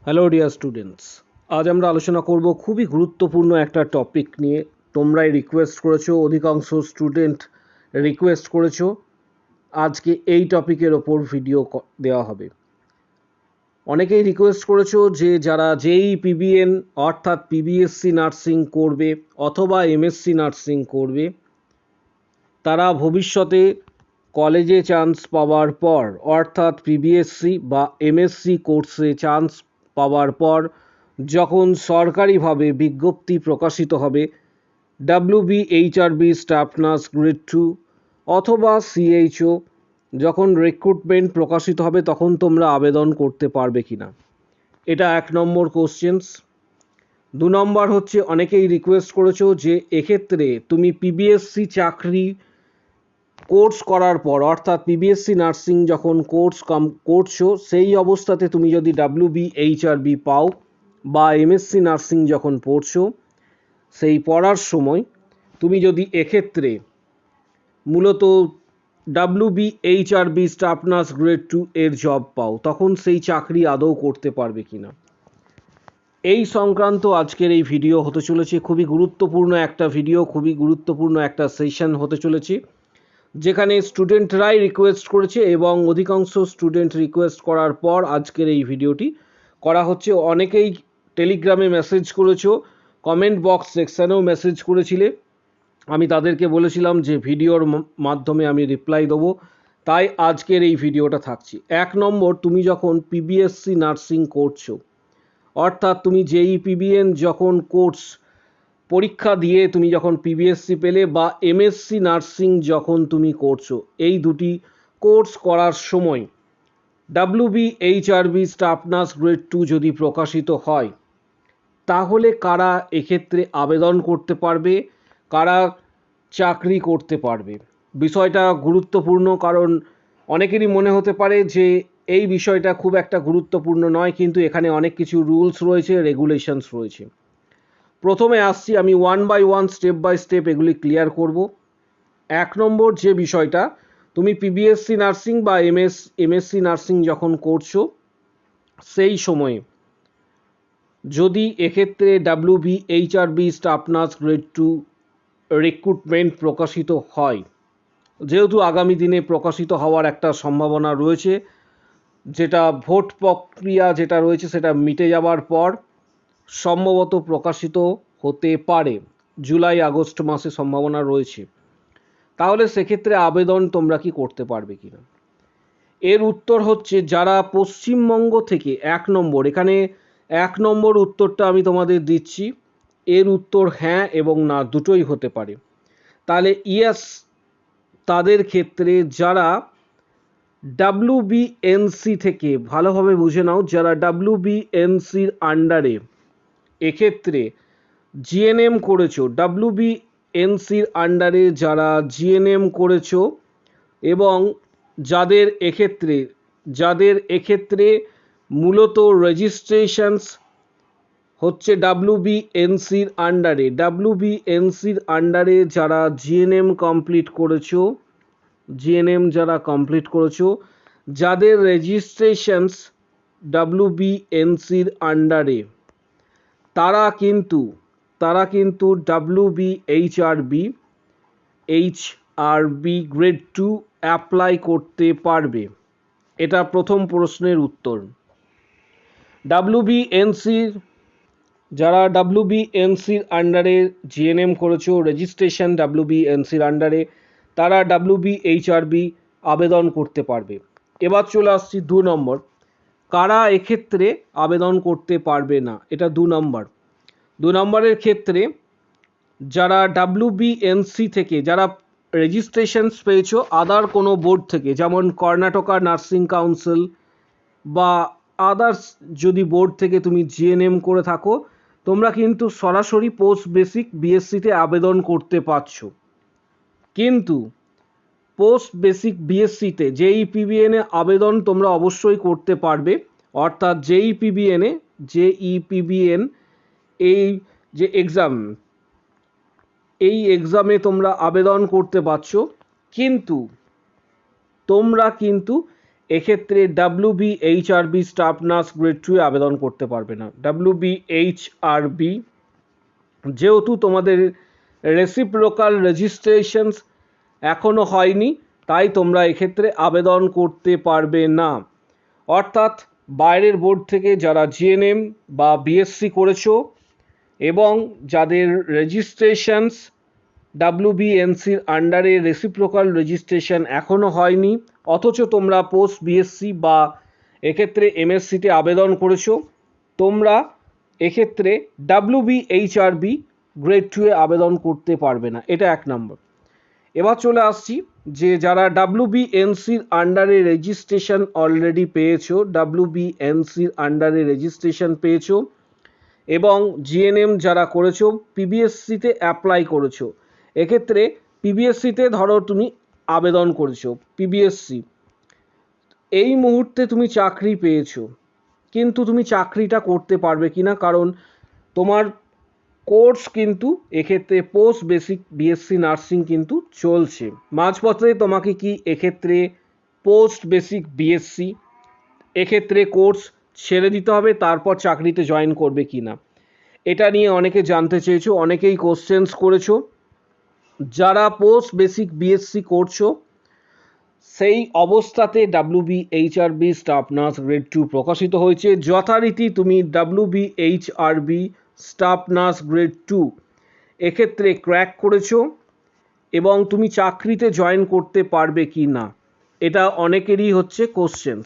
Hello dear students, আজ আমরা আলোচনা করব খুবই গুরুত্বপূর্ণ একটা টপিক নিয়ে। তোমরাই রিকোয়েস্ট করেছো, অধিকাংশ স্টুডেন্ট রিকোয়েস্ট করেছো আজকে এই টপিকের ওপর ভিডিও দেওয়া হবে। অনেকেই রিকোয়েস্ট করেছো যে যারা জেই পিবিএন অর্থাৎ পিবিএসসি নার্সিং করবে অথবা এমএসসি নার্সিং করবে, তারা ভবিষ্যতে কলেজে চান্স পাওয়ার পর অর্থাৎ পিবিএসসি বা এমএসসি কোর্সে চান্স পাওয়ার পর যখন সরকারিভাবে বিজ্ঞপ্তি প্রকাশিত হবে WBHRB স্টাফ নার্স গ্রেড 2 অথবা CHO, যখন রিক্রুটমেন্ট প্রকাশিত হবে তখন তোমরা আবেদন করতে পারবে কিনা, এটা 1 নম্বর কোশ্চেন্স। 2 নম্বর হচ্ছে অনেকেই রিকোয়েস্ট করেছো যে এক্ষেত্রে তুমি পিবিএসসি চাকরি কোর্স করার পর অর্থাৎ পিবিএসসি নার্সিং যখন কোর্স করছো সেই অবস্থাতে তুমি যদি WBHRB পাও বা এমএসসি নার্সিং যখন পড়ছো সেই পড়ার সময় তুমি যদি এক্ষেত্রে মূলত WBHRB স্টাফ নার্স গ্রেড 2 এর জব পাও তখন সেই চাকরি আদৌ করতে পারবে কিনা, এই সংক্রান্ত আজকের এই ভিডিও হতে চলেছে। খুবই গুরুত্বপূর্ণ একটা ভিডিও, খুবই গুরুত্বপূর্ণ একটা সেশন হতে চলেছে, যেখানে স্টুডেন্টরাই রিকোয়েস্ট করেছে এবং অধিকাংশ স্টুডেন্ট রিকোয়েস্ট করার পর আজকের এই ভিডিওটি করা হচ্ছে। অনেকেই টেলিগ্রামে মেসেজ করেছো, কমেন্ট বক্স সেকশানেও মেসেজ করেছিলে, আমি তাদেরকে বলেছিলাম যে ভিডিওর মাধ্যমে আমি রিপ্লাই দেবো, তাই আজকের এই ভিডিওটা থাকছে। 1 নম্বর, তুমি যখন পিবিএসসি নার্সিং করছো অর্থাৎ তুমি জেই পিবিএন যখন কোর্স পরীক্ষা দিয়ে তুমি যখন পিবিএসসি পেলে বা এমএসসি নার্সিং যখন তুমি করছো, এই দুটি কোর্স করার সময় WBHRB স্টাফ নার্স গ্রেড 2 যদি প্রকাশিত হয় তাহলে কারা এক্ষেত্রে আবেদন করতে পারবে, কারা চাকরি করতে পারবে। বিষয়টা গুরুত্বপূর্ণ, কারণ অনেকেরই মনে হতে পারে যে এই বিষয়টা খুব একটা গুরুত্বপূর্ণ নয়, কিন্তু এখানে অনেক কিছু রুলস রয়েছে, রেগুলেশনস রয়েছে। প্রথমে আসছি, আমি 1 বাই 1 স্টেপ বাই স্টেপ এগুলি ক্লিয়ার করব। 1 নম্বর যে বিষয়টা, তুমি পিবিএসসি নার্সিং বা এমএসসি নার্সিং যখন করছো সেই সময়ে যদি এক্ষেত্রে WBHRB staff nurse grade 2 recruitment প্রকাশিত হয়, যেহেতু আগামী দিনে প্রকাশিত হওয়ার একটা সম্ভাবনা রয়েছে, যেটা ভোট প্রক্রিয়া যেটা রয়েছে সেটা মিটে যাওয়ার পর সম্ভবত প্রকাশিত হতে পারে, জুলাই আগস্ট মাসে সম্ভাবনা রয়েছে, তাহলে সেক্ষেত্রে আবেদন তোমরা কি করতে পারবে কিনা। এর উত্তর হচ্ছে যারা পশ্চিমবঙ্গ থেকে 1 নম্বর, এখানে 1 নম্বর উত্তরটা আমি তোমাদের দিচ্ছি, এর উত্তর হ্যাঁ এবং না দুটোই হতে পারে। তাহলে ইয়েস তাদের ক্ষেত্রে যারা WBNC থেকে, ভালোভাবে বুঝে নাও, যারা WBNCর আন্ডারে এক্ষেত্রে জিএনএম করেছো, WBNCর আন্ডারে যারা জিএনএম করেছো এবং যাদের এক্ষেত্রে মূলত রেজিস্ট্রেশনস হচ্ছে WBNCর আন্ডারে যারা জিএনএম কমপ্লিট করেছো, যাদের রেজিস্ট্রেশনস WBNCর আন্ডারে, তারা কিন্তু WBHRB গ্রেড 2 অ্যাপ্লাই করতে পারবে। এটা প্রথম প্রশ্নের উত্তর। যারা WBNCর আন্ডারে জিএনএম করেছো, রেজিস্ট্রেশন WBNCর আন্ডারে, তারা WBHRB আবেদন করতে পারবে। এবার চলে আসছি 2 নম্বর, কারা এক্ষেত্রে আবেদন করতে পারবে না, এটা 2 নম্বর। 2 নম্বরের ক্ষেত্রে যারা WBNC থেকে যারা রেজিস্ট্রেশনস পেয়েছো আদার কোনো বোর্ড থেকে, যেমন কর্ণাটকা নার্সিং কাউন্সিল বা আদার্স যদি বোর্ড থেকে তুমি জিএনএম করে থাকো, তোমরা কিন্তু সরাসরি পোস্ট বেসিক বিএসসিতে আবেদন করতে পারছো। কিন্তু পোস্ট বেসিক বিএসসিতে জেই পিবিএনে আবেদন তোমরা অবশ্যই করতে পারবে, অর্থাৎ জেই পিবিএন এই যে এক্সাম, এই এক্সামে তোমরা আবেদন করতে পারছো, কিন্তু তোমরা কিন্তু এক্ষেত্রে WBHRB স্টাফ নার্স গ্রেড 2 আবেদন করতে পারবে না। WBHRB যেহেতু তোমাদের রেসিপ্রোকাল রেজিস্ট্রেশনস এখনও হয়নি, তাই তোমরা এক্ষেত্রে আবেদন করতে পারবে না। অর্থাৎ বাইরের বোর্ড থেকে যারা জিএনএম বা বিএসসি করেছো এবং যাদের রেজিস্ট্রেশনস WBNCর আন্ডারে রেসিপ্রোকাল রেজিস্ট্রেশন এখনও হয়নি, অথচ তোমরা পোস্ট বিএসসি বা এক্ষেত্রে এমএসসিতে আবেদন করেছো, তোমরা এক্ষেত্রে WBHRB গ্রেড 2 এ আবেদন করতে পারবে না। এটা এক নম্বর। এবার চলে আসছি যে যারা WBNCর আন্ডারে রেজিস্ট্রেশন অলরেডি পেয়েছো, WBNCর আন্ডারে রেজিস্ট্রেশন পেয়েছো এবং জিএনএম যারা করেছো, পিবিএসসিতে অ্যাপ্লাই করেছো। এক্ষেত্রে পিবিএসসিতে ধরো তুমি আবেদন করেছো, পিবিএসসি এই মুহূর্তে তুমি চাকরি পেয়েছো, কিন্তু তুমি চাকরিটা করতে পারবে কি না, কারণ তোমার কোর্স কিন্তু এক্ষেত্রে পোস্ট বেসিক বিএসসি নার্সিং কিন্তু চলছে। মাঝপথে তোমাকে কি এক্ষেত্রে পোস্ট বেসিক বিএসসি এক্ষেত্রে কোর্স ছেড়ে দিতে হবে, তারপর চাকরিতে জয়েন করবে কি না, এটা নিয়ে অনেকে জানতে চেয়েছো, অনেকেই কোশ্চেন্স করেছো। যারা পোস্ট বেসিক বিএসসি করছো সেই অবস্থাতে WBHRB স্টাফ নার্স গ্রেড 2 প্রকাশিত হয়েছে। যথারীতি তুমি WBHRB স্টাফ নার্স গ্রেড 2 এক্ষেত্রে ক্র্যাক করেছো এবং তুমি চাকরিতে জয়েন করতে পারবে কি না, এটা অনেকেরই হচ্ছে কোশ্চেন্স।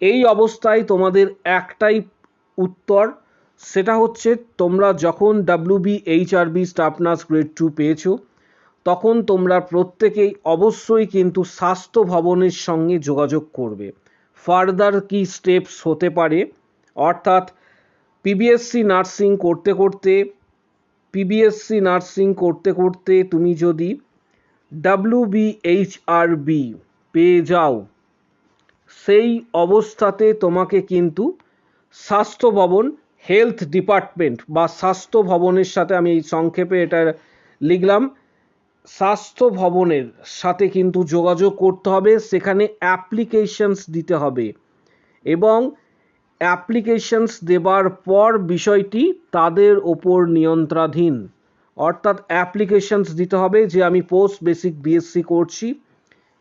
এই অবস্থায় তোমাদের একটাই উত্তর, সেটা হচ্ছে তোমরা যখন WBHRB স্টাফ নার্স গ্রেড 2 পেয়েছো তখন তোমরা প্রত্যেকেই অবশ্যই কিন্তু স্বাস্থ্য ভবনের সঙ্গে যোগাযোগ করবে। ফার্দার কি স্টেপস হতে পারে, অর্থাৎ পিবিএসসি নার্সিং করতে করতে তুমি যদি WBHRB পেয়ে যাও, সেই অবস্থাতে তোমাকে কিন্তু স্বাস্থ্য ভবন, হেলথ ডিপার্টমেন্ট বা স্বাস্থ্য ভবনের সাথে, আমি এই সংক্ষেপে এটা লিখলাম, স্বাস্থ্য ভবনের সাথে কিন্তু যোগাযোগ করতে হবে। সেখানে অ্যাপ্লিকেশনস দিতে হবে এবং অ্যাপ্লিকেশনস দেবার পর বিষয়টি তাদের ওপর নিয়ন্ত্রণাধীন। অর্থাৎ অ্যাপ্লিকেশনস দিতে হবে যে আমি পোস্ট বেসিক বিএসসি করছি,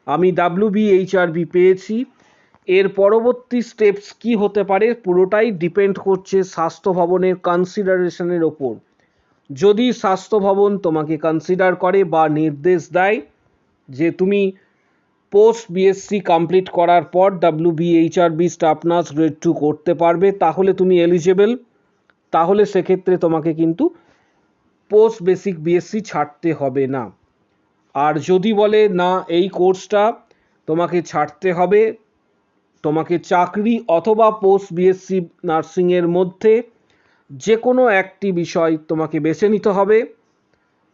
আমি WBHRB পেয়েছি, এর পরবর্তী স্টেপস কি হতে পারে পুরোটাই ডিপেন্ড করছে স্বাস্থ্য ভবনের কনসিডারেশনের ওপর। যদি স্বাস্থ্য ভবন তোমাকে কনসিডার করে বা নির্দেশ দেয় যে তুমি পোস্ট বিএসসি কমপ্লিট করার পর WBHRB স্টাফ নার্স গ্রেড 2 করতে পারবে, তাহলে তুমি এলিজেবল, তাহলে সেক্ষেত্রে তোমাকে কিন্তু পোস্ট বেসিক বিএসসি ছাড়তে হবে না। আর যদি বলে না এই কোর্সটা তোমাকে ছাড়তে হবে, তোমাকে চাকরি অথবা পোস্ট বিএসসি নার্সিংয়ের মধ্যে যে কোনো একটি বিষয় তোমাকে বেছে নিতে হবে,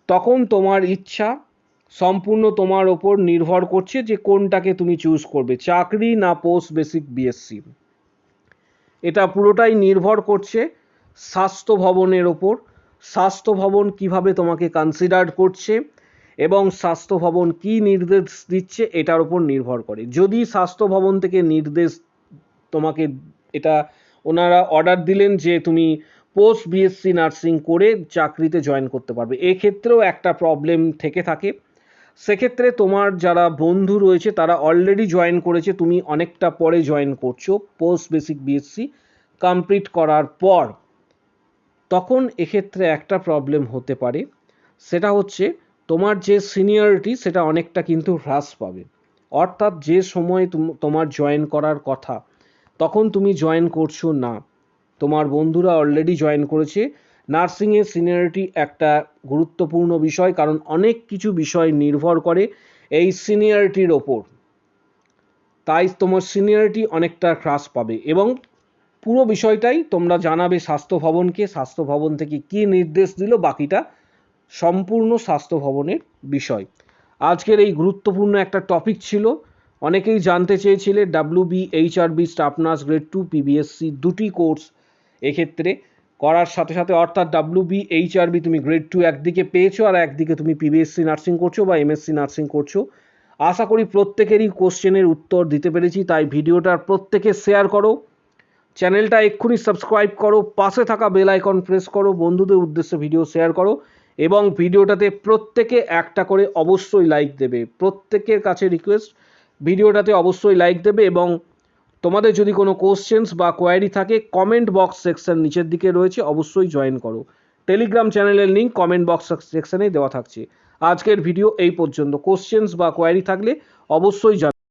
তখন তোমার ইচ্ছা সম্পূর্ণ তোমার ওপর নির্ভর করছে যে কোনটাকে তুমি চুজ করবে, চাকরি না পোস্ট বেসিক বিএসসি। এটা পুরোটাই নির্ভর করছে স্বাস্থ্য ভবনের ওপর। স্বাস্থ্য ভবন কিভাবে তোমাকে কনসিডার করছে এবং স্বাস্থ্য ভবন কি নির্দেশ দিচ্ছে এটার উপর নির্ভর করে। যদি স্বাস্থ্য ভবন থেকে নির্দেশ তোমাকে এটা ওনারা অর্ডার দিলেন যে তুমি পোস্ট বিএসসি নার্সিং করে চাকরিতে জয়েন করতে পারবে, এক্ষেত্রেও একটা প্রবলেম থেকে থাকে। সেক্ষেত্রে তোমার যারা বন্ধু রয়েছে তারা অলরেডি জয়েন করেছে, তুমি অনেকটা পরে জয়েন করছো পোস্ট বেসিক বিএসসি কমপ্লিট করার পর, তখন এক্ষেত্রে একটা প্রবলেম হতে পারে, সেটা হচ্ছে তোমার যে সিনিয়রিটি সেটা অনেকটা কিন্তু হ্রাস পাবে। অর্থাৎ যে সময় তোমার জয়েন করার কথা তখন তুমি জয়েন করছো না, তোমার বন্ধুরা অলরেডি জয়েন করেছে। নার্সিংয়ের সিনিয়রিটি একটা গুরুত্বপূর্ণ বিষয়, কারণ অনেক কিছু বিষয় নির্ভর করে এই সিনিয়রিটির ওপর, তাই তোমার সিনিয়রিটি অনেকটা হ্রাস পাবে এবং পুরো বিষয়টাই তোমরা জানাবে স্বাস্থ্য ভবনকে, স্বাস্থ্য ভবন থেকে কী নির্দেশ দিল বাকিটা সম্পূর্ণ স্বাস্থ্য ভবনের বিষয়। আজকের এই গুরুত্বপূর্ণ একটা টপিক ছিল, অনেকেই জানতে চেয়েছিলে WBHRB staff nurse grade 2 PBSC দুটি কোর্স এক্ষেত্রে করার সাথে সাথে, অর্থাৎ WBHRB তুমি গ্রেড 2 একদিকে পেয়েছো আর একদিকে তুমি পিবিএসসি নার্সিং করছো বা এমএসসি নার্সিং করছো, আশা করি প্রত্যেকেরই কোশ্চেনের উত্তর দিতে পেরেছি, তাই ভিডিওটার প্রত্যেকে শেয়ার করো, চ্যানেলটা এক্ষুনি সাবস্ক্রাইব করো, পাশে থাকা বেল আইকন প্রেস করো, বন্ধুদের উদ্দেশ্যে ভিডিও শেয়ার করো এবং ভিডিওটাতে প্রত্যেকে একটা করে অবশ্যই লাইক দেবে। প্রত্যেকের কাছে রিকোয়েস্ট, ভিডিওটাতে অবশ্যই লাইক দেবে এবং তোমাদের যদি কোনো কোশ্চেন্স বা কোয়ারি থাকে কমেন্ট বক্স সেকশন নিচের দিকে রয়েছে, অবশ্যই জয়েন করো। টেলিগ্রাম চ্যানেলের লিঙ্ক কমেন্ট বক্স সেকশনে দেওয়া থাকছে। আজকের ভিডিও এই পর্যন্ত। কোশ্চেন্স বা কোয়ারি থাকলে অবশ্যই